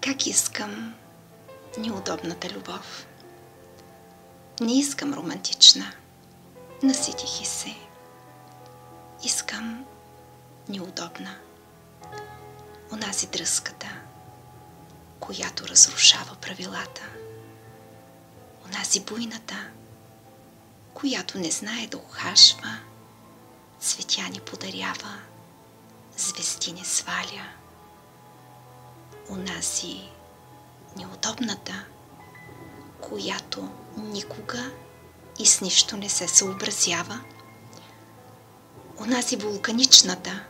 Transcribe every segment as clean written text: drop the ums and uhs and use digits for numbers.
Как искам неудобната любов. Не искам романтична. Наситих и се. Искам неудобна. Онази дръзката, която разрушава правилата. Онази буйната, която не знае да ухажва, цветя ни подарява, звезди не сваля. Онази неудобната, която никога и с нищо не се съобразява. Онази вулканичната,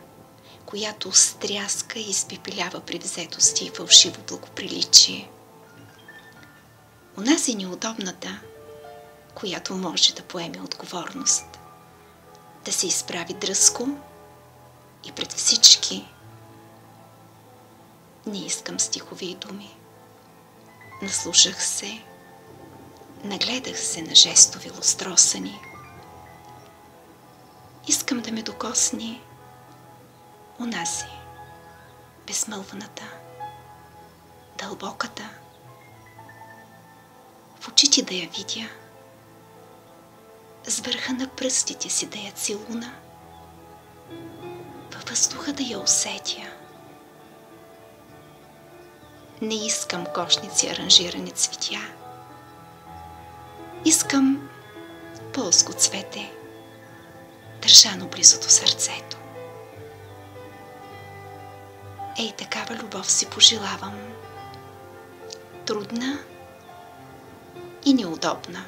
която стряска и изпепелява превзетости и фалшиво благоприличие. Онази неудобната, която може да поеме отговорност, да се изправи дръзко и пред всички. Не искам стихове и думи. Наслушах се, нагледах се на жестове лустросани. Искам да ме докосне онази, безмълвната, дълбоката, в очите да я видя, с върха на пръстите си да я целуна, във въздуха да я усетя. Не искам кошници аранжирани цветя. Искам полско цвете, държано близо до сърцето. Ей, такава любов си пожелавам. Трудна и неудобна.